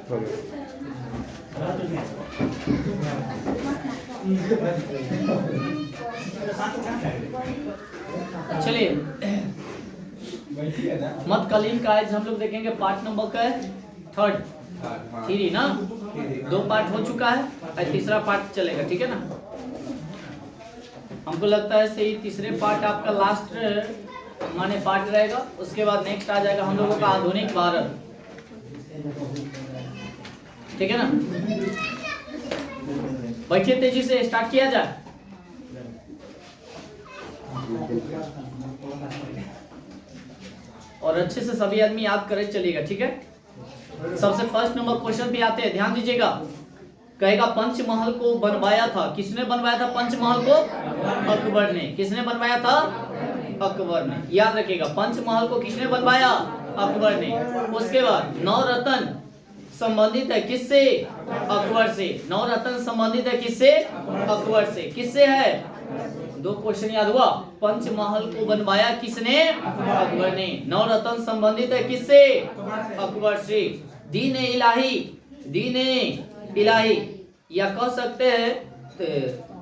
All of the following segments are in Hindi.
चलिए मध्यकालीन का आज हम लोग देखेंगे पार्ट नंबर का है थ्री ना। दो पार्ट हो चुका है और तीसरा पार्ट चलेगा, ठीक है ना। हमको लगता है सही तीसरे पार्ट आपका लास्ट माने पार्ट रहेगा। उसके बाद नेक्स्ट आ जाएगा हम लोगों का आधुनिक भारत, ठीक है ना। बैठिए, तेजी से स्टार्ट किया जाए। और अच्छे से सभी आदमी याद करे चलेगा, ठीक है। सबसे फर्स्ट नंबर क्वेश्चन पे आते हैं, ध्यान दीजिएगा। कहेगा पंचमहल को बनवाया था, किसने बनवाया था पंचमहल को? अकबर ने। किसने बनवाया था? अकबर ने। याद रखिएगा, पंचमहल को किसने बनवाया? अकबर ने। उसके बाद नवरत्न संबंधित है किससे? अकबर से। नवरत्न संबंधित है किससे? अकबर से। किससे है? दो क्वेश्चन याद हुआ। पंचमहल को बनवाया किसने? अकबर ने। नवरत्न संबंधित है किससे? अकबर से। दीन इलाही, दीन इलाही या कह सकते हैं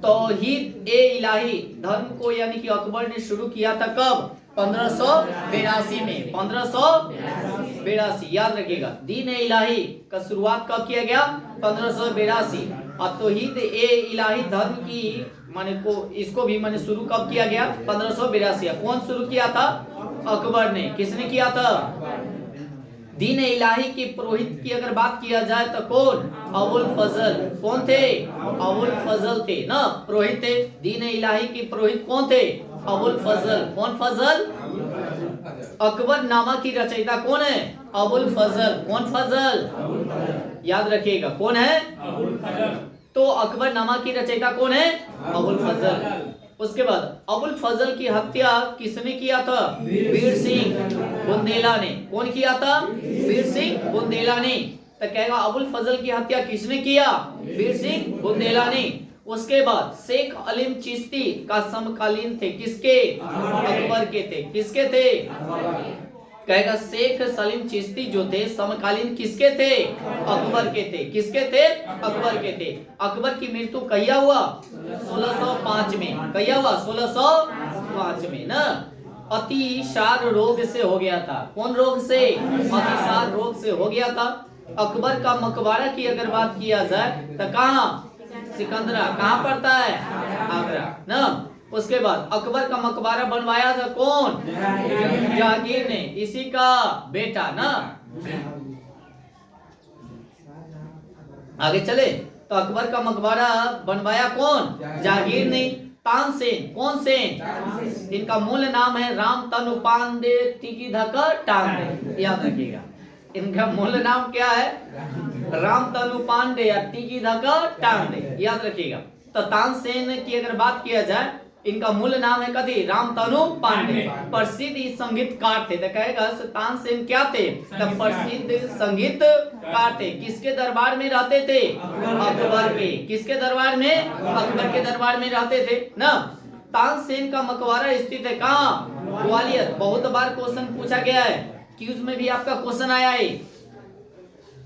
तौहीद ए इलाही धर्म को, यानी कि अकबर ने शुरू किया था कब? 1582 में। 1582 याद रखिएगा। दीन इलाही का शुरुआत कब किया गया? 1582। और तौहीद ए इलाही धर्म की माने को इसको भी माने शुरू कब किया गया? 1582। कौन शुरू किया था? अकबर ने। किसने किया था? दीन इलाही के पुरोहित की अगर बात किया जाए तो कौन? अबुल फजल। कौन थे? अबुल फजल थे ना, पुरोहित थे। दीन इलाही के पुरोहित कौन थे? अबुल फजल। कौन फजल? अकबर नामा की रचयिता कौन है? अबुल फजल। कौन फजल? याद रखिएगा, कौन है? तो अकबर नामा की रचयिता कौन है? अबुल फजल। उसके बाद अबुल फजल की हत्या किसने किया था? वीर सिंह बुंदेला ने। कौन किया था? वीर सिंह बुंदेला ने। तो कहेगा अबुल फजल की हत्या किसने किया? वीर सिंह बुंदेला ने। उसके बाद शेख अलीम चिश्ती का समकालीन थे किसके? अकबर के थे। किसके थे? कहेगा शेख सलीम चिश्ती जो थे समकालीन किसके थे? अकबर के थे। किसके थे? अकबर के थे। अकबर की मृत्यु कहिया हुआ? 1605 में। कहिया हुआ? 1605 में ना। अतिसार रोग से हो गया था। कौन रोग से? अतिसार रोग से हो गया था। अकबर का मकबरा की अगर बात किया जाए तो कहाँ? सिकंदरा। कहाँ पड़ता है? आगरा ना। उसके बाद अकबर का मकबरा बनवाया था कौन? जहांगीर ने, इसी का बेटा ना। आगे चले तो अकबर का मकबरा बनवाया कौन? जहांगीर ने। तानसेन। कौन सेन? इनका मूल नाम है राम तनु पांडे टिकी धकर टांडे। याद रखिएगा, इनका मूल नाम क्या है? राम तनु पांडे या टिकी धकर टांडे। याद रखिएगा। तो तानसेन की अगर बात किया जाए, इनका मूल नाम है कभी राम तनु पांडे। प्रसिद्ध संगीतकार थे। तो कहेगा तानसेन क्या थे? तो प्रसिद्ध संगीतकार थे। किसके दरबार में रहते थे? अकबर के। किसके दरबार में? अकबर के दरबार में रहते थे ना। तानसेन का मकबरा स्थित है कहाँ? ग्वालियर। बहुत बार क्वेश्चन पूछा गया है, क्यूज में भी आपका क्वेश्चन आया है।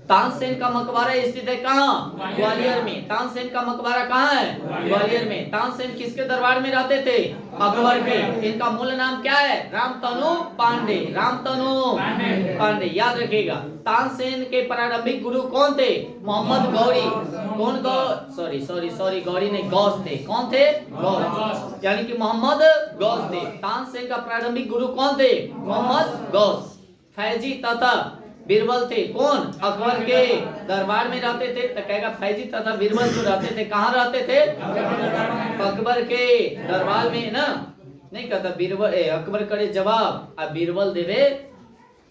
तानसेन का मकबरा स्थित है कहाँ? ग्वालियर में। तानसेन का मकबरा कहाँ है? ग्वालियर में। तानसेन किसके दरबार में रहते थे? अकबर के। इनका मूल नाम क्या है? रामतनु पांडे। रामतनु पांडे। याद रखिएगा। तानसेन के प्रारंभिक गुरु कौन थे? मोहम्मद गौरी। कौन सॉरी गौरी नहीं, गौस थे। कौन थे? गौस, यानी कि मोहम्मद गौस थे। तानसेन का प्रारंभिक गुरु कौन थे? मोहम्मद गौस। फैजी तथा बीरबल थे। कौन? अकबर के दरबार में रहते थे। तो कहेगा फैजी तथा बीरबल जो रहते थे कहाँ रहते थे? अकबर के दरबार में ना। नहीं कहता बीरबल अकबर करे जवाब और बीरबल देवे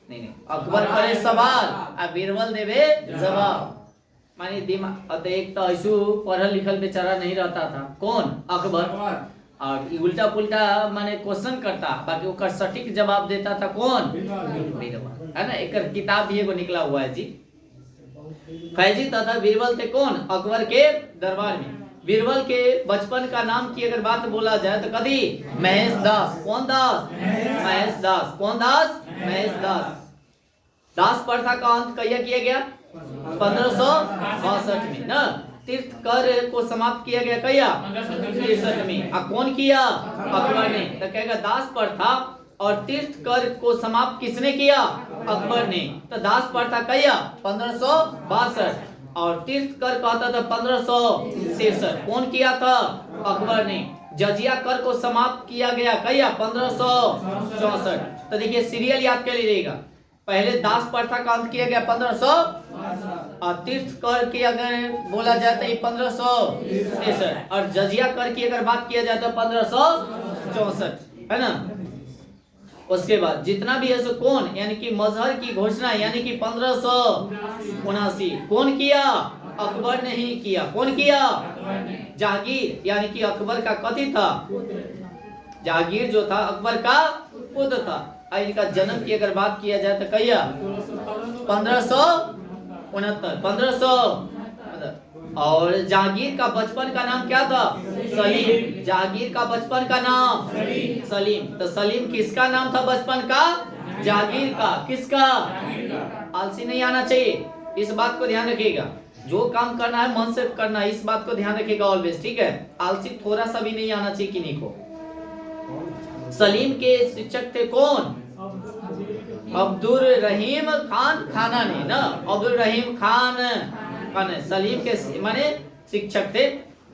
नहीं, अकबर करे सवाल और बीरबल देवे जवाब। मानी दिमाग एक तो ऐसू पढ़ल लिखल बेचारा नहीं रहता था। कौन? अकबर। और उल्टा पुल्टा माने क्वेश्चन करता, बाकी वो सटीक जवाब देता था कौन? बीरबल है ना। एक किताब भी एगो निकला हुआ है जी। फैजी तथा बीरबल थे कौन? अकबर के दरबार में। बीरबल के बचपन का नाम की अगर बात बोला जाए तो कभी महेश दास। कौन दास? महेश दास। कौन दास? महेश दास। दास प्रथा का अंत कहिया किया गया? 1562 में ना। तीर्थ कर को समाप्त किया गया कया 63 में। कौन किया? अकबर ने। तो कहेगा दास प्रथा और तीर्थ कर को समाप्त किसने किया? अकबर ने। तो दास प्रथा कया 1562 और तीर्थ कर कहता था 1563। कौन किया था? अकबर ने। जजिया कर को समाप्त किया गया कया 1564। तो देखिए सीरियल याद कर लीजिएगा, पहले दास प्रथा का अंत किया गया 1500 और तीर्थ कर की अगर बोला जाए तो 1563 और जजिया कर की अगर बात किया जाए तो 1564 है ना। उसके बाद जितना भी है सो कौन यानी कि मजहर की घोषणा यानी कि 1579 कौन किया? अकबर ने ही किया। कौन किया? जहांगीर यानी कि अकबर का कथी था? जहांगीर जो था अकबर का पुत्र था। इनका जन्म की अगर बात किया जाए तो कहिया 1569 और जहांगीर का बचपन का नाम क्या था? सलीम। जहांगीर का बचपन का नाम सलीम। तो सलीम किसका नाम था बचपन का? जहांगीर का। किसका? आलसी नहीं आना चाहिए, इस बात को ध्यान रखिएगा। जो काम करना है मन से करना है, इस बात को ध्यान रखिएगा ऑलवेज, ठीक है। आलसी थोड़ा सा भी नहीं आना चाहिए किन्हीं को। सलीम के शिक्षक थे कौन? अब्दुल रहीम खान खानानी ना। अब्दुल रहीम खान सलीम के माने शिक्षक थे।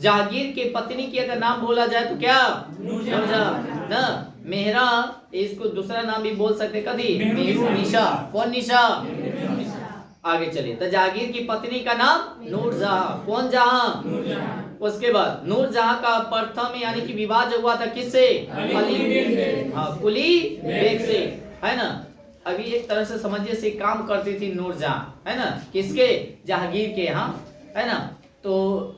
जहांगीर की पत्नी की अगर नाम बोला जाए तो क्या? नूरजहां ना। मेहरा इसको दूसरा नाम भी बोल सकते कभी मेहरू निशा। कौन निशा? आगे चलिए। तो जहांगीर की पत्नी का नाम नूरजहां। कौन जहां? उसके बाद नूरजहां का प्रथम यानी कि विवाह जो हुआ था किससे? कुली बेग से है ना। अभी एक तरह से समझिए से काम करती थी नूरजहां है ना। किसके? जहांगीर के यहाँ है ना। तो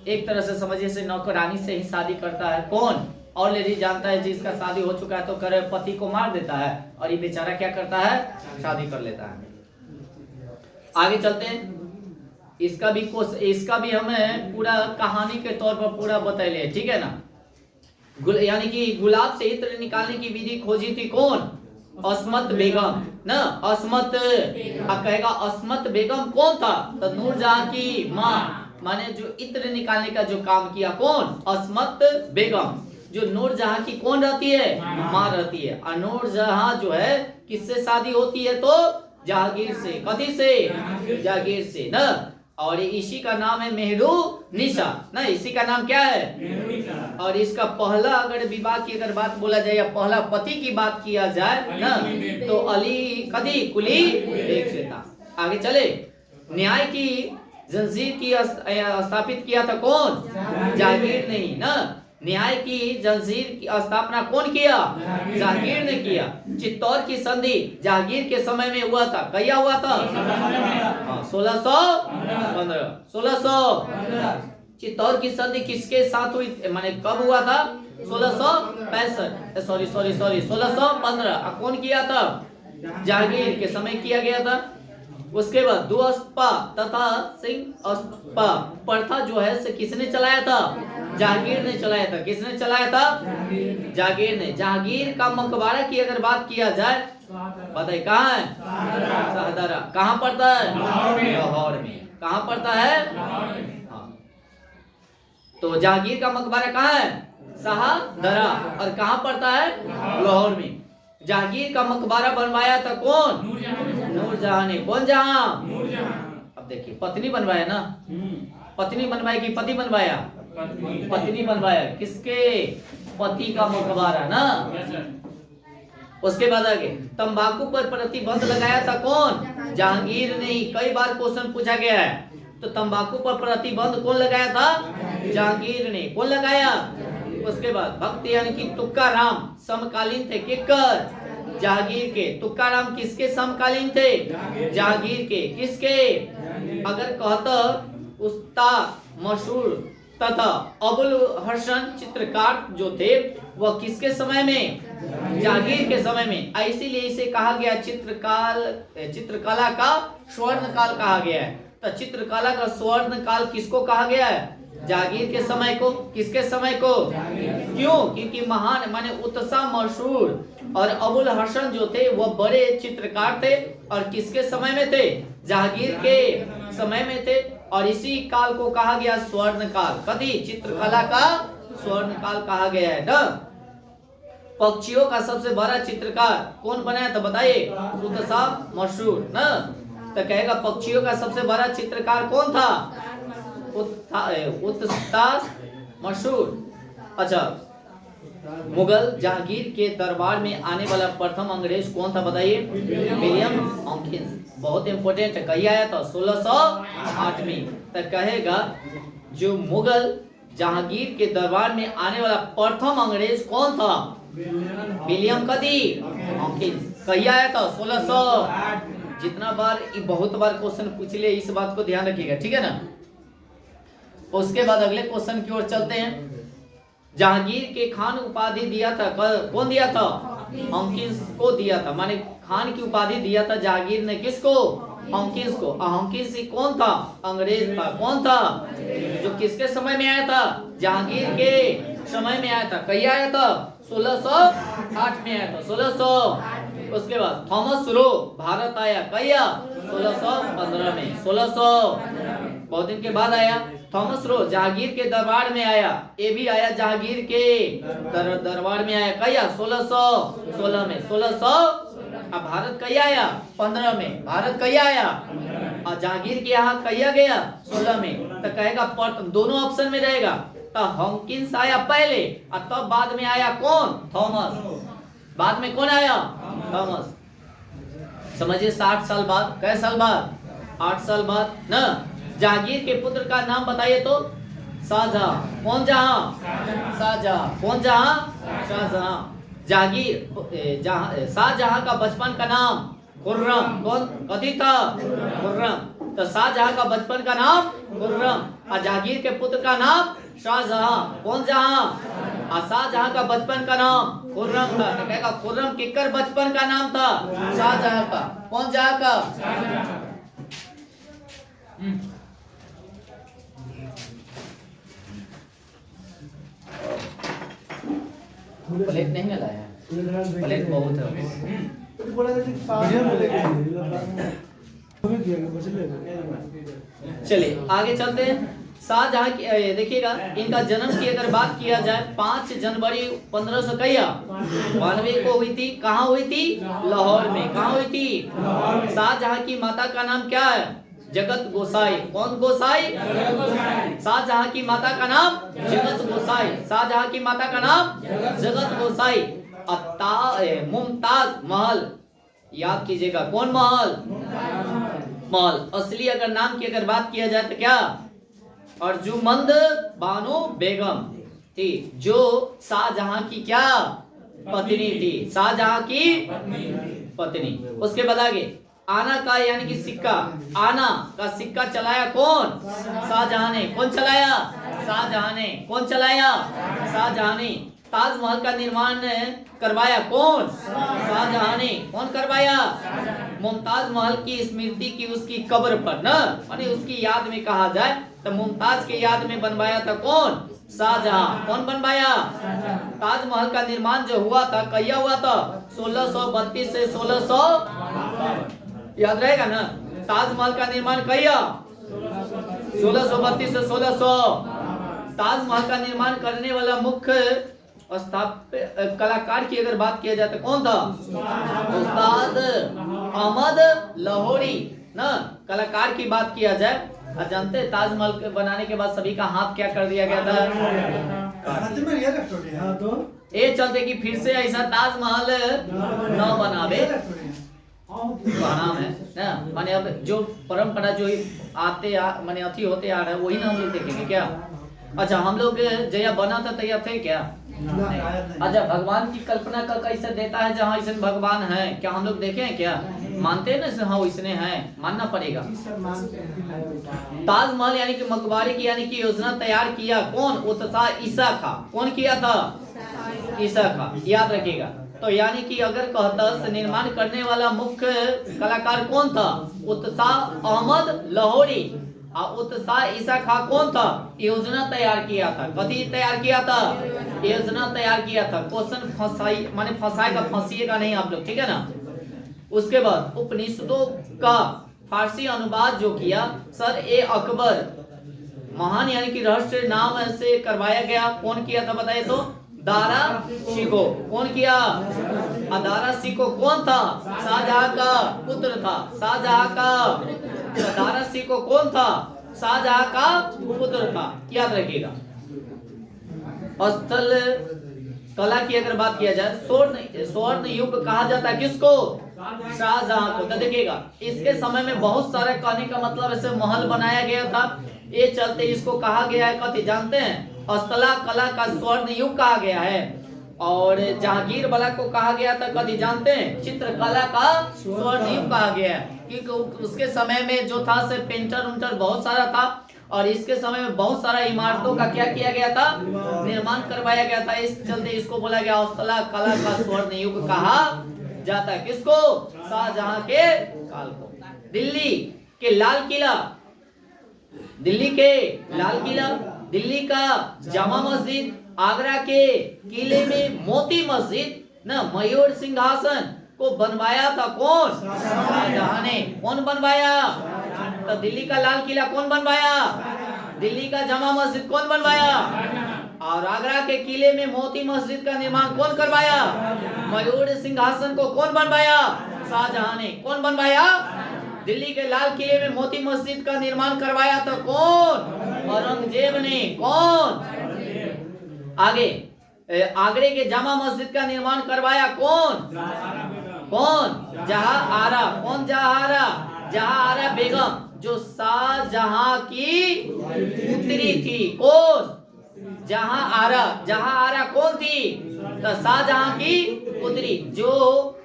एक तरह से समझिए से नौकरानी से ही शादी करता है। कौन? और लेडीज जानता है जिसका शादी हो चुका है तो करे पति को मार देता है और ये बेचारा क्या करता है? शादी कर लेता है। आगे चलते हैं। इसका भी हमें पूरा कहानी के तौर पर पूरा बतैले, ठीक है ना। यानी कि गुलाब से इत्र निकालने की विधि खोजी थी कौन? अस्मत बेगम ना। अस्मत कहेगा अस्मत बेगम कौन था? तो नूरजहां की माँ, माने जो इत्र निकालने का जो काम किया कौन? अस्मत बेगम। जो नूरजहां की कौन रहती है? माँ रहती है। और नूरजहां जो है किससे शादी होती है? तो जहांगीर से। कथी से? जहांगीर से ना। और इसी का नाम है मेहरू निशा ना। इसी का नाम क्या है? और इसका पहला अगर विवाह की अगर बात बोला जाए या पहला पति की बात किया जाए ना तो अली कदी कुली बेग से था। आगे चले। न्याय की जंजीर की स्थापित किया था कौन? जहांगीर ने ही ना। न्याय की जंजीर की स्थापना कौन किया? जहांगीर ने किया। चित्तौड़ की संधि जहांगीर के समय में हुआ था। कहिया हुआ था? 1615। चित्तौड़ की संधि किसके साथ हुई माने कब हुआ था? 1665 सॉरी 1615। कौन किया था? जहांगीर के समय किया गया था। उसके बाद दुअस्पा तथा सिंह अस्पा प्रथा जो है से किसने चलाया था? जहांगीर ने चलाया था। किसने चलाया था? जहांगीर ने। जहांगीर का मकबरा की अगर बात किया जाए बताइए कहाँ है? शाहदरा। कहाँ पड़ता है? लाहौर में। कहाँ पड़ता है? हाँ। तो जहांगीर का मकबरा कहाँ है? शाहदरा। और कहाँ पड़ता है? लाहौर में। जहांगीर का मकबरा बनवाया था कौन? नूरजहां ने। कौन जहां? अब देखिए पत्नी बनवाया ना। पत्नी बनवाई कि पति बनवाया? पत्नी बनवाया। किसके? पति का मकबरा ना। उसके बाद आगे तंबाकू पर प्रतिबंध लगाया था कौन? जहांगीर ने ही। कई बार क्वेश्चन पूछा गया है। तो तंबाकू पर प्रतिबंध कौन लगाया था? जहांगीर ने। कौन लगाया? उसके बाद भक्त यानी कि तुक्का राम समकालीन थे किसकर? जहांगीर के। तुक्का राम किसके समकालीन थे? जहांगीर के। किसके? अगर कहता उस्ताद मशहूर तथा अबुल हसन चित्रकार जो थे वह किसके समय में? जहांगीर के समय में। इसीलिए इसे कहा गया चित्रकला का स्वर्ण काल कहा गया है। तो चित्रकला का स्वर्ण काल किसको कहा गया है? जहांगीर के समय को। किसके समय को? क्यों? क्योंकि महान माने उत्साह मशहूर और अबुल हसन जो थे वह बड़े चित्रकार थे और किसके समय में थे? जहांगीर के समय में थे और इसी काल को कहा गया स्वर्ण काल। कभी चित्रकला का स्वर्ण काल कहा गया है ना। पक्षियों का सबसे बड़ा चित्रकार कौन बनाया था बताइए? उत्साह मशहूर ना। तो कहेगा पक्षियों का सबसे बड़ा चित्रकार कौन था? उत्साह मशहूर। अच्छा, मुगल जहांगीर के दरबार में आने वाला प्रथम अंग्रेज कौन था बताइए? William Hawkins. बहुत इंपोर्टेंट है। कहीं आया था? 1608 में। तो कहेगा जो मुगल जहांगीर के दरबार में आने वाला प्रथम अंग्रेज कौन था? विलियम कदी हॉकिंस। कहीं आया था? 1608। जितना बार बहुत बार क्वेश्चन पूछ ले, इस बात को ध्यान रखिएगा, ठीक है ना। उसके बाद अगले क्वेश्चन की ओर चलते हैं। जहांगीर के खान उपाधि दिया था कौन दिया था? हॉकिंस को दिया था। माने खान की उपाधि दिया था जहांगीर ने किसको? हॉकिंस को। हॉकिंस ही कौन था? अंग्रेज था। कौन था? जो किसके समय में आया था? जहांगीर के समय में आया था। कहीं आया था? 1608 में आया था। 1600। उसके बाद थॉमस रो भारत आया। कहीं 1615 में। 1600 बहुत दिन के बाद आया। थॉमस रो जहांगीर के दरबार में आया। ये भी आया जहांगीर के दरबार में आया। कहीं 1616 में। 1600। अब भारत कहीं आया? 15 में। भारत कहीं आया? और जहांगीर के यहाँ कहीं गया? 16 में। तो कहेगा दोनों ऑप्शन में रहेगा। तो हॉकिंस आया पहले और तब बाद में आया कौन? थॉमस। बाद में कौन आया? थॉमस। समझिए 60 साल बाद। कै साल बाद? 8 साल बाद ना। जहांगीर के पुत्र का नाम बताइए तो? शाहजहां। कौन जहां? शाहजहां। कौन जहां? शाहजहां। जहांगीर शाहजहां का बचपन का नाम खुर्रम। कौन कथी था? खुर्रम। तो शाहजहां का बचपन का नाम खुर्रम और जहांगीर के पुत्र का नाम शाहजहां। कौन जहां? और शाहजहां का बचपन का नाम खुर्रम था। तो कहेगा खुर्रम किसका बचपन का नाम था? शाहजहां का। कौन जहां का? प्लेट नहीं ना लाया? प्लेट बहुत है। चलिए आगे चलते हैं। शाहजहां की देखिएगा इनका जन्म की अगर बात किया जाए 5 जनवरी 1592 को हुई थी। कहाँ हुई थी? लाहौर में। कहाँ हुई थी? शाहजहां की माता का नाम क्या है? जगत गोसाई। कौन गोसाई? शाहजहां की माता का नाम जगत गोसाई। शाहजहां की माता का नाम जगत गोसाई। मुमताज महल याद कीजिएगा। कौन महल? महल। असली अगर नाम की अगर बात किया जाए तो क्या? अर्जुमंद बानो बेगम थी, जो शाहजहां की क्या पत्नी थी? शाहजहां की पत्नी। उसके बाद आगे आना का यानी कि सिक्का। आना का सिक्का चलाया कौन? शाहजहां ने। कौन चलाया? शाहजहां ने। कौन चलाया? शाहजहां ने। ताजमहल का निर्माण करवाया कौन? शाहजहां ने। कौन करवाया? मुमताज महल की स्मृति की उसकी कब्र पर ना, माने उसकी याद में कहा जाए तो मुमताज के याद में बनवाया था कौन? शाहजहां। कौन बनवाया? ताजमहल का निर्माण जो हुआ था कहिया हुआ था? 1632 से 1600 याद रहेगा ना। ताजमहल का निर्माण कहिया? 1632 से 1600। ताजमहल का निर्माण करने वाला मुख्य कलाकार की अगर बात किया जाए तो कौन था? उस्ताद अहमद लाहौरी ना। कलाकार की बात किया जाए जानते ताजमहल बनाने के बाद सभी का हाथ क्या कर दिया गया था? ये चलते कि फिर से ऐसा ताजमहल न बनावे नाम है ना। माने अब जो परंपरा जो माने अथी होते आ रहा है वही ना हम लोग देखेंगे क्या? अच्छा हम लोग जया बना था तैया थे क्या? अच्छा भगवान की कल्पना का कैसे देता है जहाँ ऐसे भगवान है क्या हम लोग देखे हैं क्या? मानते हैं ना? हाँ वैसने हैं, मानना पड़ेगा। ताजमहल यानी कि मकबरे की यानी कि योजना तैयार किया कौन? उत्साह ईसा खा। कौन किया था? ईसा खा। याद रखिएगा। तो यानी कि अगर कहता निर्माण करने वाला मुख्य कलाकार कौन था? उत्साह अहमद लाहौरी। उत्साह ईसा खा कौन था? योजना तैयार किया था। कथी तैयार किया था? योजना तैयार किया था। क्वेश्चन फंसाई माने फंसाएगा फंसिएगा नहीं आप लोग, ठीक है ना। उसके बाद उपनिषदों का फारसी अनुवाद जो किया सर ए अकबर महान यानी कि रहस्य नाम से करवाया गया। कौन किया था बताइए तो? दारा शिको। कौन किया? दारा शिको कौन था? शाहजहां का पुत्र था। शाहजहां का दारा शिको कौन था? शाहजहां का पुत्र था। याद रखिएगा। स्थल कला की अगर बात किया जाए, स्वर्ण युग कहा जाता है किसको? शाहजहां को। तो देखिएगा इसके समय में बहुत सारे, कहने का मतलब ऐसे महल बनाया गया था, ये चलते इसको कहा गया है कथी जानते हैं? स्थला कला का स्वर्ण युग कहा गया है। और जहांगीर वाला को कहा गया था कथी जानते हैं? चित्रकला का स्वर्ण युग कहा गया है, क्योंकि उसके समय में जो था से पेंटर उंटर बहुत सारा था, और इसके समय में बहुत सारा इमारतों का क्या किया गया था? निर्माण करवाया गया था। इस चलते इसको बोला गया स्थला कला का स्वर्ण युग कहा जाता है। किसको? शाहजहां के काल को। दिल्ली के लाल किला, दिल्ली के लाल किला, दिल्ली का जामा मस्जिद, आगरा के किले में मोती मस्जिद न मयूर सिंहासन को बनवाया था कौन? शाहजहां ने। कौन बनवाया? तो दिल्ली का लाल किला कौन बनवाया? दिल्ली का जामा मस्जिद कौन बनवाया? और आगरा के किले में मोती मस्जिद का निर्माण कौन करवाया? मयूर सिंहासन को कौन बनवाया? शाहजहां ने। कौन बनवाया? दिल्ली के लाल किले में मोती मस्जिद का निर्माण करवाया तो कौन? औरंगजेब ने। कौन? आगे आगरे के जामा मस्जिद का निर्माण करवाया कौन? कौन? जहांआरा। कौन जहांआरा? जहांआरा बेगम जो शाहजहां की पुत्री थी। कौन? जहांआरा। जहांआरा कौन थी? तो शाहजहां की पुत्री, जो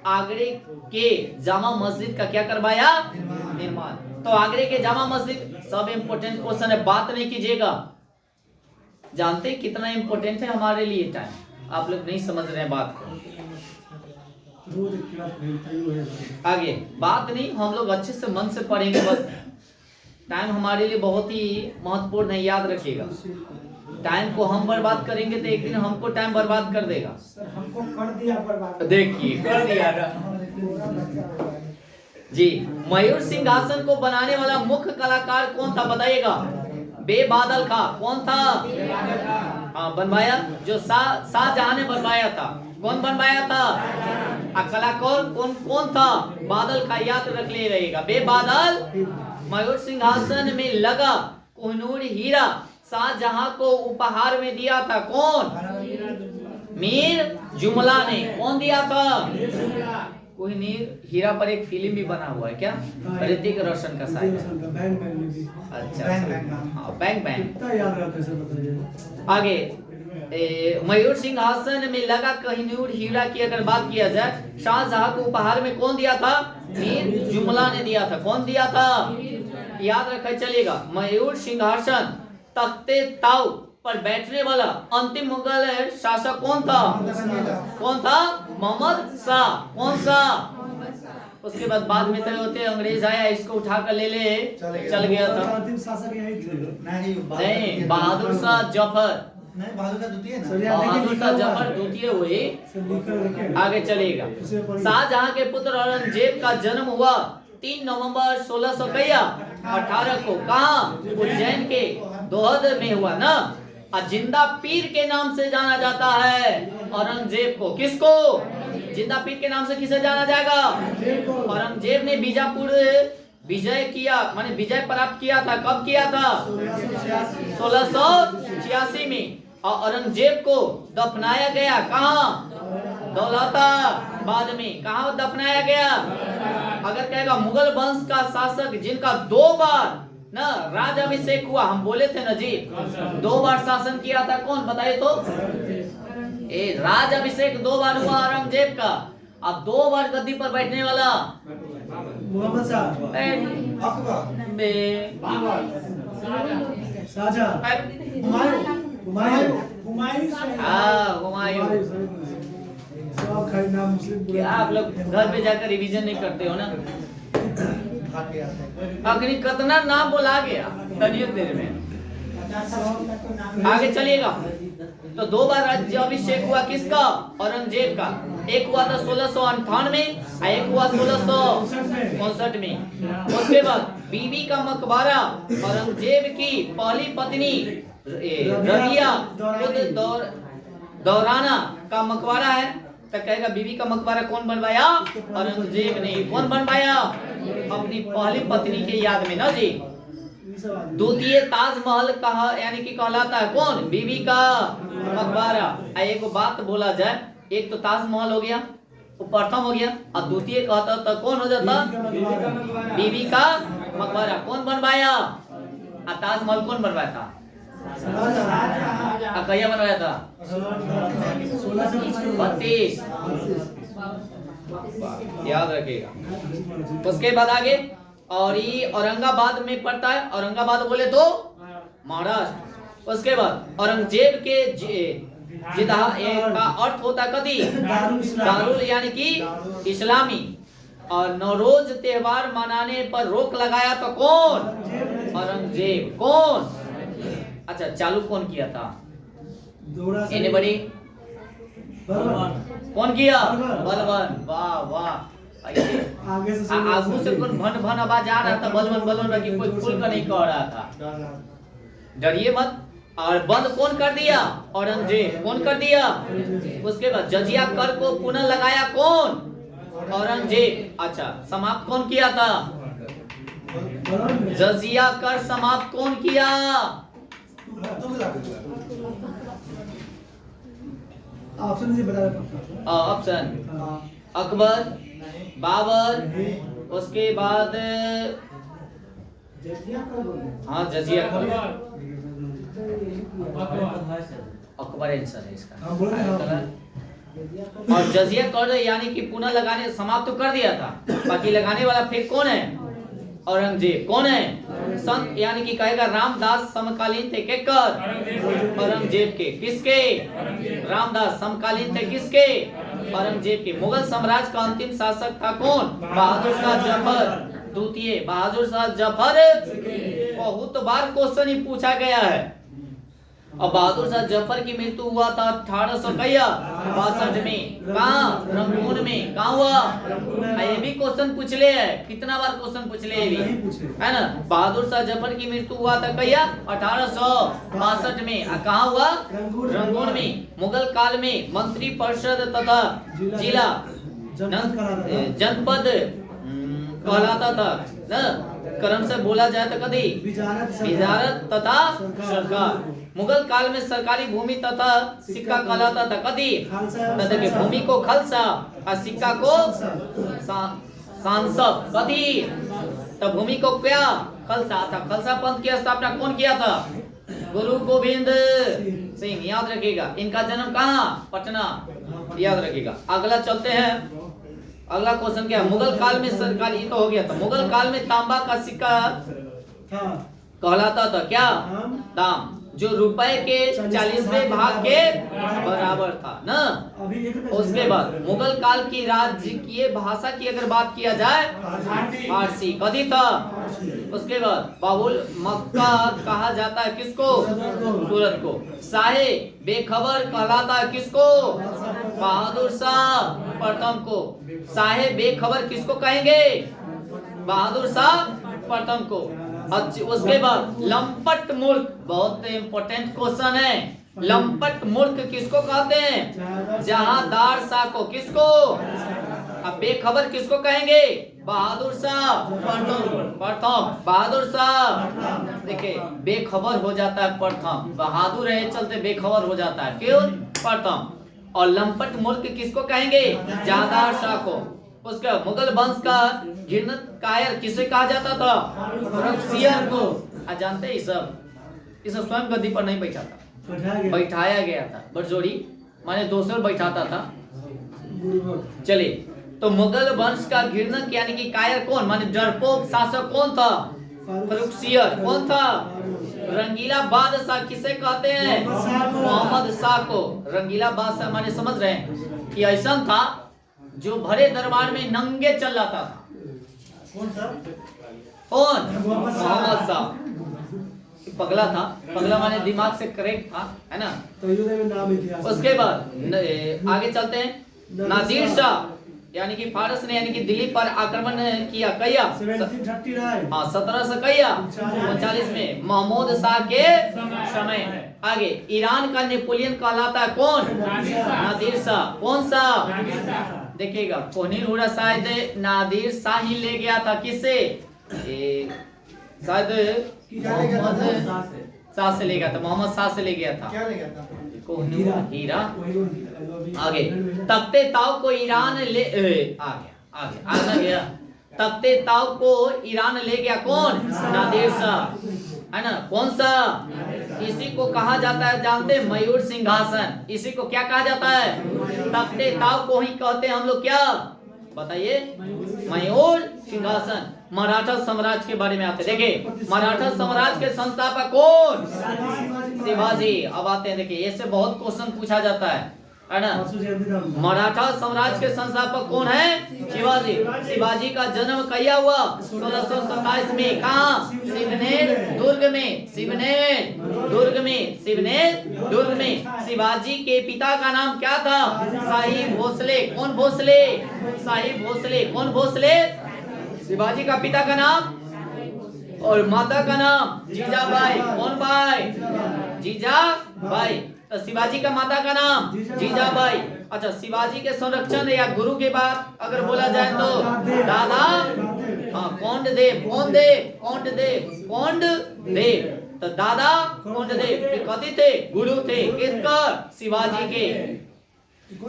आगरे के जामा मस्जिद का क्या करवाया? निर्माण। तो आगरे के जामा मस्जिद, सब इंपोर्टेंट क्वेश्चन है, बात नहीं कीजिएगा। जानते हैं कितना इंपोर्टेंट है हमारे लिए टाइम? आप लोग नहीं समझ रहे हैं बात को। आगे बात नहीं, हम लोग अच्छे से मन से पढ़ेंगे बस। टाइम हमारे लिए बहुत ही महत्वपूर्ण है, याद रखिएगा। टाइम को हम बर्बाद करेंगे तो एक दिन हमको टाइम बर्बाद कर देगा। हमको कर दिया बर्बाद। देखिए कर दिया जी। मयूर सिंहासन को बनाने वाला मुख्य कलाकार कौन था बताइएगा? बेबादल खां। कौन था? हाँ बनवाया, जो शाहजहां ने बनवाया था। कौन बनवाया था? कलाकार कौन था? बादल खां। याद रख ले रहेगा बेबादल। मयूर सिंहासन में लगा कोहिनूर हीरा शाहजहां को उपहार में दिया था कौन? मीर जुमला ने। कौन दिया था? कोहिनूर हीरा पर एक फिल्म भी बना हुआ है क्या? ऋतिक रोशन का शायद। अच्छा हाँ बैंग बैंग। आगे मयूर सिंहासन में लगा कोहिनूर हीरा की अगर बात किया जाए, शाहजहां को उपहार में कौन दिया था? मीर जुमला ने दिया था। कौन दिया था? याद रखे चलिएगा। मयूर सिंहासन तख्ते ताऊ पर बैठने वाला अंतिम मुगल शासक कौन था? कौन था? मोहम्मद शाह। कौन सा? उसके बाद में तय होते अंग्रेज आया, इसको उठा कर ले चल गया था। अंतिम शासक यही थे। नहीं, बहादुर शाह जफर। नहीं, बहादुर शाह द्वितीय। बहादुर शाह जफर द्वितीय हुए। आगे चलिएगा। शाहजहां के पुत्र औरंगजेब का जन्म हुआ 3 नवंबर 1618 को। कहा? उज्जैन के दोहद में हुआ ना। जिंदा पीर के नाम से जाना जाता है औरंगजेब को। किसको? जिंदा पीर के नाम से किसे जाना जाएगा? औरंगजेब ने बीजापुर विजय किया, माने विजय प्राप्त किया था। कब किया था? 1686 में। और औरंगजेब को दफनाया गया कहाँ? दौलताबाद में। कहाँ दफनाया गया? अगर कहेगा मुगल वंश का शासक जिनका 2 बार ना राज अभिषेक हुआ, हम बोले थे ना जी 2 बार शासन किया था, कौन बताइए तो? राज अभिषेक 2 बार हुआ औरंगजेब का। अब 2 बार गद्दी पर बैठने वाला मोहम्मद शाह, हुमायूं। आप लोग घर पे जाकर रिवीजन नहीं करते हो ना? आखिरी कितना नाम बोला गया तनिक देर में। आगे चलिएगा। तो 2 बार राज्याभिषेक हुआ किसका? औरंगजेब का। एक हुआ था 1698 और एक हुआ 1659 में। उसके बाद बीबी का मकबरा औरंगजेब की पहली पत्नी रबिया दौराना का मकबरा है। तो कहेगा बीबी का मकबरा कौन बनवाया? औरंगजेब ने। कौन बनवाया? अपनी पहली पत्नी के याद में ना जी। द्वितीय ताजमहल कहा यानी कि कहलाता है कौन? बीबी का मकबरा। एक बात बोला जाए, एक तो ताजमहल हो गया, वो प्रथम हो गया, और द्वितीय कहता तो कौन हो जाता? बीबी का मकबरा। कौन बनवाया? ताजमहल कौन बनवाया था? कहिया बनवाया था? 32। याद रखिएगा। उसके बाद आगे, और ये औरंगाबाद में पड़ता है। औरंगाबाद बोले तो महाराष्ट्र। उसके बाद औरंगजेब के जिदा का अर्थ होता है कदी दारुल यानी कि इस्लामी। और नौरोज त्योहार मनाने पर रोक लगाया तो कौन? औरंगजेब। कौन? अच्छा, चालू कौन किया था? एनीबॉडी? कौन किया? बलबन। वाह वाह। आगू से कौन भन भन आवाज आ रहा था, बलबन बलबन बाकी कोई खुल कर नहीं कह रहा था। डरिए मत। और बंद कौन कर दिया? औरंगजेब। कौन कर दिया? उसके बाद जजिया कर को पुनः लगाया कौन? औरंगजेब। अच्छा, समाप्त कौन किया था? जजिया कर समाप्त कौन किया? ऑप्शन अकबर, बाबर, उसके बाद हाँ जजिया कर। अकबर आंसर है इसका। और जजिया कर यानी कि पुनः लगाने समाप्त तो कर दिया था, बाकी लगाने वाला फिर कौन है? औरंगजेब। कौन है? संत यानी कि कहेगा रामदास समकालीन थे केकर? औरंगजेब के। किसके? रामदास। समकालीन थे किसके? औरंगजेब के। मुगल साम्राज्य का अंतिम शासक था कौन? बहादुर शाह जफर द्वितीय। बहादुर शाह जफर बहुत बार क्वेश्चन ही पूछा गया है। और बहादुर शाह जफर की मृत्यु हुआ था 1862 में। कहाँ? रंगून में। कहाँ हुआ? ये भी क्वेश्चन पूछ ले है। कितना बार क्वेश्चन पूछ ले भी है ना। बहादुर शाह जफर की मृत्यु हुआ था कहिया? 1862 में। कहाँ हुआ? रंगून में। मुगल काल में मंत्री परिषद तथा जिला जनपद कहलाता था न। क्रम से बोला जाए तो कभी विजारत तथा सरकार। मुगल काल में सरकारी भूमि तथा सिक्का कहलाता था कभी तथा के भूमि को खलसा और सिक्का को सांसब कभी। तो भूमि को क्या? खलसा था। खलसा पंथ की स्थापना कौन किया था? गुरु गोविंद सिंह। याद रखिएगा। इनका जन्म कहाँ? पटना। याद रखिएगा। अगला चलते हैं। अगला क्वेश्चन क्या है? मुगल काल में सरकारी, तो हो गया था। मुगल काल में तांबा का सिक्का कहलाता था क्या? ताम, जो रुपए के 40वें भाग के बराबर था ना। उसके बाद मुगल काल की राजकीय भाषा की अगर बात किया जाए फारसी कभी था। उसके बाद बाबुल मक्का कहा जाता है किसको? सूरत को। शाहे बेखबर कहलाता है किसको? बहादुर शाह प्रथम को। शाहे बेखबर किसको कहेंगे? बहादुर शाह प्रथम को। उसके बाद लंपट मूर्ख, बहुत इंपॉर्टेंट क्वेश्चन है। लंपट मूर्ख किसको कहते हैं? जहांदार शाह को। किसको? अब बेखबर किसको कहेंगे? बहादुर शाह प्रथम। बहादुर शाह देखिए बेखबर हो जाता है प्रथम, बहादुर है चलते बेखबर हो जाता है क्यों? प्रथम। और लंपट मूर्ख किसको कहेंगे? जहांदार शाह को। उसका मुगल वंश का घृणित कायर किसे कहा जाता था? फरुखसियर को। जानते हैं सब स्वयं गद्दी पर नहीं बैठा था, बैठाया गया था। बरजोड़ी माने दूसरा बैठाता था। चलिए, तो मुगल वंश का घृणित यानी कि कायर कौन माने डरपोक शासक कौन था? फरुखसियर। कौन था? रंगीला बादशाह किसे कहते हैं? मोहम्मद शाह को। रंगीला बादशाह माने समझ रहे हैं कि ऐसा था जो भरे दरबार में नंगे चल रहा था। कौन था? कौन? मोहम्मद शाह। पगला था, पगला माने दिमाग से करेक्ट था, है ना। तो युद्ध में नाम इतिहास। उसके बाद आगे चलते हैं। नादिर शाह यानी कि फारस ने यानी कि दिल्ली पर आक्रमण किया कहिया? 1739। हाँ 1700 कहिया 39 में महमूद शाह के समय। आगे ईरान का नेपोलियन कहलाता है कौन? नादिर शाह। कौन सा? देखिएगा कोहिनूर हुरा शायद नादिर शाह ही ले गया था, किससे? शायद मोहम्मद शाह से ले गया था, मोहम्मद शाह से ले गया था। क्या ले गया था? कोहिनूर हीरा। आगे तख्ते ताव को ईरान ले आगे गया। तख्ते ताव को ईरान ले गया कौन? नादिर शाह, है ना। कौन सा? इसी को कहा जाता है, जानते? मयूर सिंहासन। इसी को क्या कहा जाता है? तख्ते ताव को ही कहते हैं हम लोग, क्या बताइए? मयूर सिंहासन। मराठा साम्राज्य के बारे में आते देखिए, मराठा साम्राज्य के संस्थापक कौन? शिवाजी। अब आते हैं देखिए, इससे बहुत क्वेश्चन पूछा जाता है ना। मराठा साम्राज्य के संस्थापक कौन है? शिवाजी। शिवाजी का जन्म कहिया हुआ? 1627 में। कहाँ? शिवनेर दुर्ग में। शिवनेर दुर्ग में। शिवनेर दुर्ग में। शिवाजी के पिता का नाम क्या था? शाही भोसले। कौन भोसले? शाही भोसले। कौन भोसले? शिवाजी का पिता का नाम और माता का नाम जीजाबाई। कौन भाई? जीजाबाई। तो शिवाजी का माता का नाम जीजाबाई। अच्छा, शिवाजी के संरक्षण या गुरु के बाद अगर बोला जाए तो दादा, हाँ कौंडदेव। कौन देव? कौंडदेव। कौंडदेव। तो दादा कौंडदेव ये कथी थे? गुरु थे। किसका? शिवाजी के।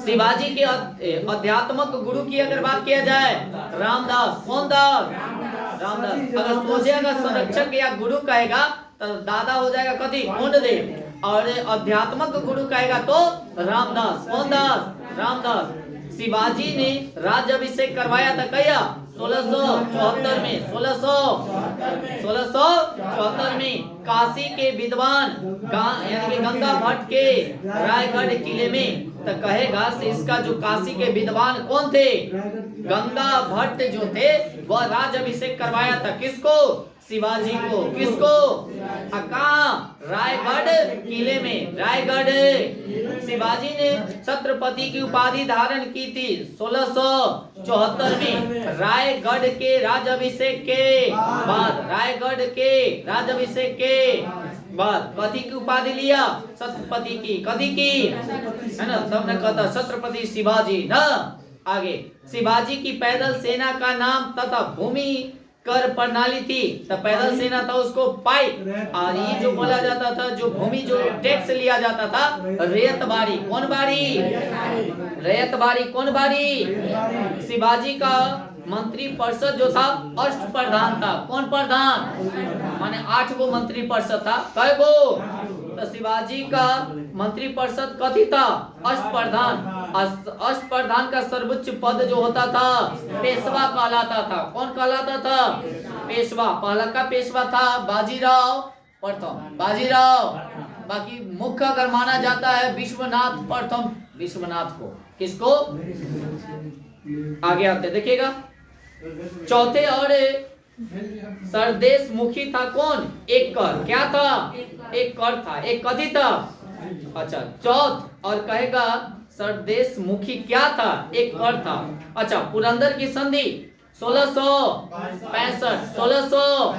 शिवाजी के अध्यात्मक गुरु की अगर बात किया जाए, रामदास। कौन दास? रामदास। अगर सोचेगा संरक्षक या गुरु कहेगा तो दादा हो जाएगा कथी? कौंडदेव। और अध्यात्मक गुरु कहेगा तो रामदास। कौन दास? रामदास। शिवाजी ने राज्याभिषेक करवाया था कहिया? 1674 में। 1674 में काशी के विद्वान यानी कि गंगा भट्ट के रायगढ़ किले में। तो कहेगा से इसका जो काशी के विद्वान कौन थे? गंगा भट्ट जो थे, वह राज्याभिषेक करवाया था किसको? शिवाजी को। किसको? कहाँ? रायगढ़ किले में। रायगढ़। शिवाजी ने छत्रपति की उपाधि धारण की थी 1674 में। रायगढ़ के राज्याभिषेक के बाद, रायगढ़ के राज्याभिषेक के बाद कथी की उपाधि लिया? छत्रपति की। कथी की? है ना, तब ने कहता छत्रपति शिवाजी ना। आगे शिवाजी की पैदल सेना का नाम तथा भूमि कर प्रणाली थी। तो पैदल सेना था उसको पाई, और ये जो बोला जाता था, जो भूमि जो टैक्स लिया जाता था, रेत बारी। कौन बारी? रेत बारी। कौन बारी? शिवाजी का मंत्री परिषद जो था अष्ट प्रधान था। कौन प्रधान? माने 8 गो मंत्री परिषद था। कै गो? तो शिवाजी का मंत्री परिषद कथी था? अष्ट प्रधान। अष्ट प्रधान का सर्वोच्च पद जो होता था पेशवा कहलाता था। कौन कहलाता था? पेशवा। पहला का पेशवा था बाजीराव प्रथम। बाजीराव। बाकी मुख्य अगर माना जाता है विश्वनाथ प्रथम। विश्वनाथ को। किसको? आगे आते देखिएगा। चौथे और सरदेश मुखी था कौन? एक कर। क्या था? एक कर था। एक कथी था? अच्छा, चौथ और कहेगा सरदेश मुखी क्या था? एक कर था। अच्छा, पुरंदर की संधि 1665। 1600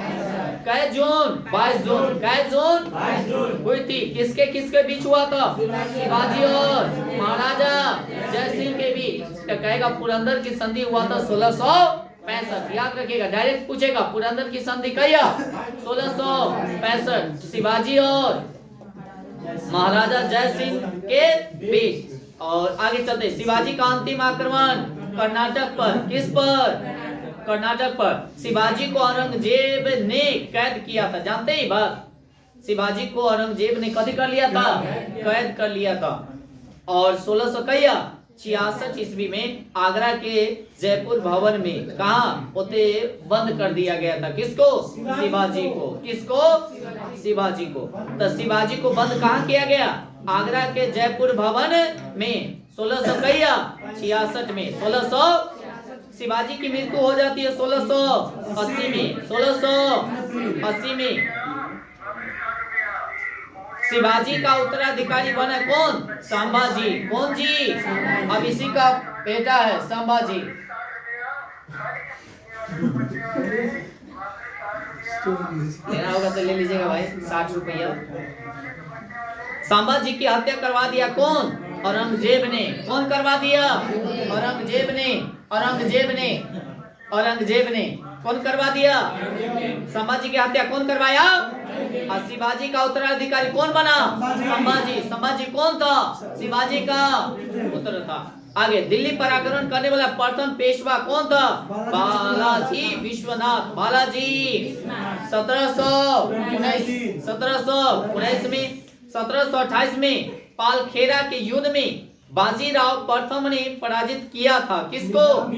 कै जून? 22 जून। कै जून? हुई थी। किसके किसके बीच हुआ था? शिवाजी और महाराजा जय सिंह के बीच। कहेगा पुरंदर की संधि हुआ था 1665। याद रखिएगा, डायरेक्ट पूछेगा पुरंदर की संधि कहिया? 1665। शिवाजी और महाराजा जय सिंह के बीच। और आगे चलते, शिवाजी का अंतिम आक्रमण कर्नाटक पर। किस पर? कर्नाटक पर। शिवाजी को औरंगजेब ने कैद किया था। जानते ही बात? शिवाजी को औरंगजेब ने कभी कर लिया था? कैद कर लिया था। और 1666 ईस्वी में आगरा के जयपुर भवन में कहा होते बंद कर दिया गया था। किसको? शिवाजी को। किसको? शिवाजी को। तो शिवाजी को बंद कहाँ किया गया? आगरा के जयपुर भवन में 1666 में। 1600 शिवाजी की मृत्यु हो जाती है 1680 में। 1680 में शिवाजी का उत्तराधिकारी बना कौन? संभाजी। कौन जी? अब इसी का बेटा है संभाजी। लेना होगा तो ले लीजिएगा भाई, 60 रुपया। संभाजी की हत्या करवा दिया कौन? औरंगजेब ने। कौन करवा दिया? औरंगजेब ने। औरंगजेब ने। औरंगजेब ने कौन करवा दिया? संभाजी की हत्या कौन करवाया? और शिवाजी का उत्तराधिकारी कौन बना? संभाजी। संभाजी कौन था? शिवाजी का पुत्र था। आगे, दिल्ली पर आक्रमण करने वाला प्रथम पेशवा कौन था? बालाजी विश्वनाथ। बालाजी 1719 में 1728 में पालखेरा के युद्ध में बाजीराव प्रथम ने पराजित किया था। किसको?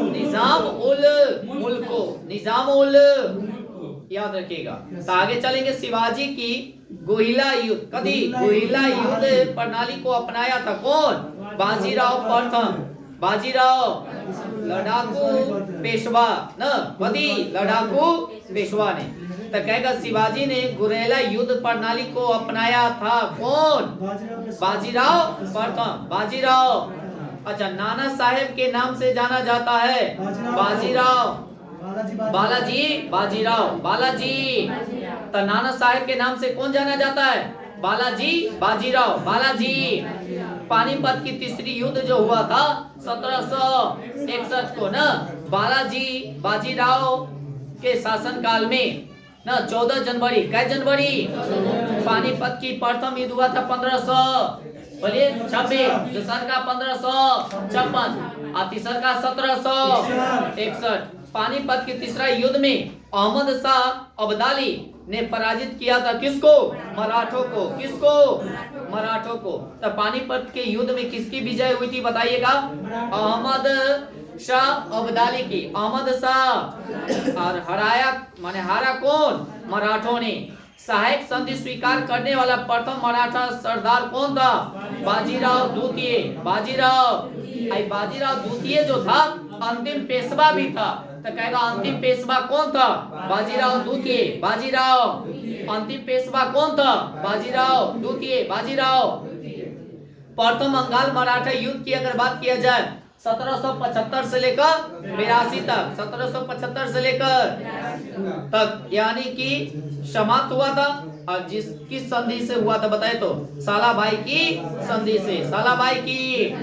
निजाम उल मुल्क को। निजाम उल, याद रखिएगा। तो आगे चलेंगे। शिवाजी की गोहिला युद्ध, कभी गोहिला युद्ध प्रणाली को अपनाया था कौन? बाजीराव प्रथम। बाजीराव लड़ाकू पेशवा न, कभी लड़ाकू पेशवा ने। तो कहेगा शिवाजी ने गुरेला युद्ध प्रणाली को अपनाया था कौन? बाजीराव प्रथम। बाजीराव। अच्छा, नाना साहेब के नाम से जाना जाता है बाजीराव। बालाजी बाजीराव। बालाजी। तो नाना साहेब के नाम से कौन जाना जाता है? बालाजी बाजीराव। बालाजी। पानीपत की तीसरी युद्ध जो हुआ था 1761 को न, बालाजी बाजीराव के शासनकाल में न 14 जनवरी, कै जनवरी? पानीपत की प्रथम युद्ध हुआ था 1500 बोलिए 26, दूसर का 1556 और तीसर का 1761। पानीपत के तीसरा युद्ध में अहमद शाह अब्दाली ने पराजित किया था किसको? मराठों को। किसको? मराठों को। तो पानीपत के युद्ध में किसकी विजय हुई थी बताइएगा? अहमद शाह अब्दाली की। अहमद शाह। और हराया माने हारा कौन? मराठों ने। सहायक संधि स्वीकार करने वाला प्रथम मराठा सरदार कौन था? बाजीराव द्वितीय। बाजीराव। बाजीराव द्वितीय जो था अंतिम पेशवा भी था। तो कहेगा अंतिम पेशवा कौन था? बाजीराव द्वितीय। बाजीराव। अंतिम पेशवा कौन था? बाजीराव द्वितीय। बाजीराव। प्रथम बंगाल मराठा युद्ध की अगर बात किया जाए 1775 से लेकर 82 तक, 1775 से लेकर तक यानी कि समाप्त हुआ था। और किस संधि से हुआ था बताए तो? सालाबाई की संधि से। सालाबाई की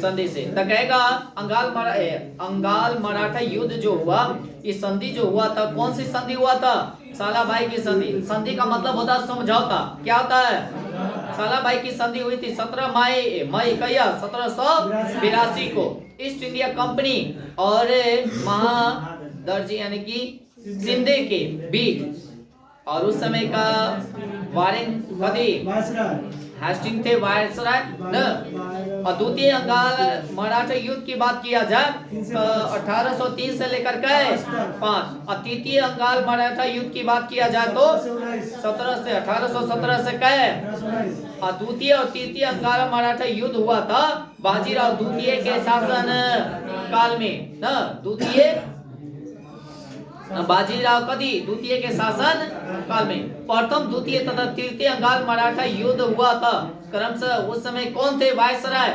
संधि से। तो कहेगा अंगाल मराठा युद्ध जो हुआ, इस संधि जो हुआ था कौन सी संधि हुआ था? सालाबाई की संधि। संधि का मतलब होता है समझौता। क्या होता है? सालाबाई की संधि हुई थी 17 मई 1782 को ईस्ट इंडिया कंपनी और महादर्जी यानी कि शिंदे के बीच। और उस समय का वारेन हेस्टिंग थे वायसराय न। और द्वितीय अंगाल मराठा युद्ध की बात किया जाए तो 1803 से लेकर के 5। और तृतीय अंगाल मराठा युद्ध की बात किया जाए तो 1817 से कहे। और द्वितीय और तृतीय अंगाल मराठा युद्ध हुआ था बाजीराव द्वितीय के शासन काल में न। द्वितीय बाजीराव कदी द्वितीय के शासन काल में। प्रथम, द्वितीय तथा तृतीय अंगाल मराठा युद्ध हुआ था क्रमशः। उस समय कौन थे वायसराय?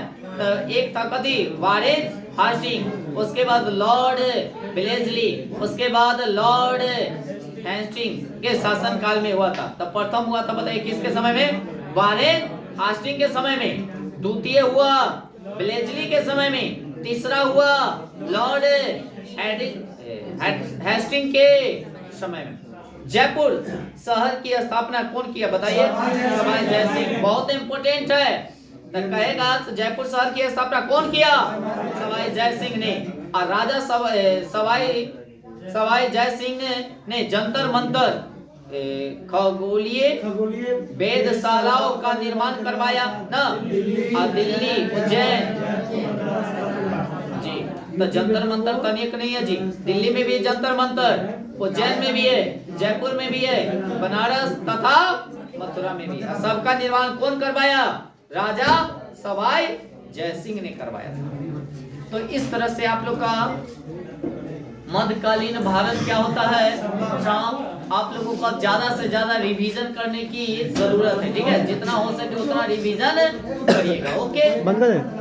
एक था कदी वारेन हेस्टिंग, उसके बाद लॉर्ड वेलेस्ली, उसके बाद लॉर्ड हेस्टिंग के शासन काल में हुआ था। तब प्रथम हुआ था बताइए किसके समय में? वारेन हेस्टिंग के समय में। द्वितीय हुआ वेलेस्ली के समय में। तीसरा हुआ लॉर्ड हेस्टिंग के समय में। जयपुर शहर की स्थापना कौन किया बताइए? सवाई जय सिंह। बहुत इंपोर्टेंट है। तो कहेगा जयपुर शहर की स्थापना कौन किया? सवाई जय सिंह ने। और राजा सवाई जय सिंह ने जंतर मंतर खगोलीय वेधशालाओं का निर्माण करवाया न। और दिल्ली उज्जैन जी। तो जंतर मंतर तनिक नहीं है जी। दिल्ली में भी है जंतर मंतर, उज्जैन में भी है, जयपुर में भी है, बनारस तथा मथुरा में भी है। सबका निर्माण कौन करवाया? राजा सवाई जय सिंह ने करवाया था। तो इस तरह से आप लोग का मध्यकालीन भारत क्या होता है? आप लोगों को ज्यादा से ज्यादा रिवीजन करने की जरूरत है, ठीक है? जितना हो सके उतना रिवीजन करिएगा। ओके, बंद कर दे।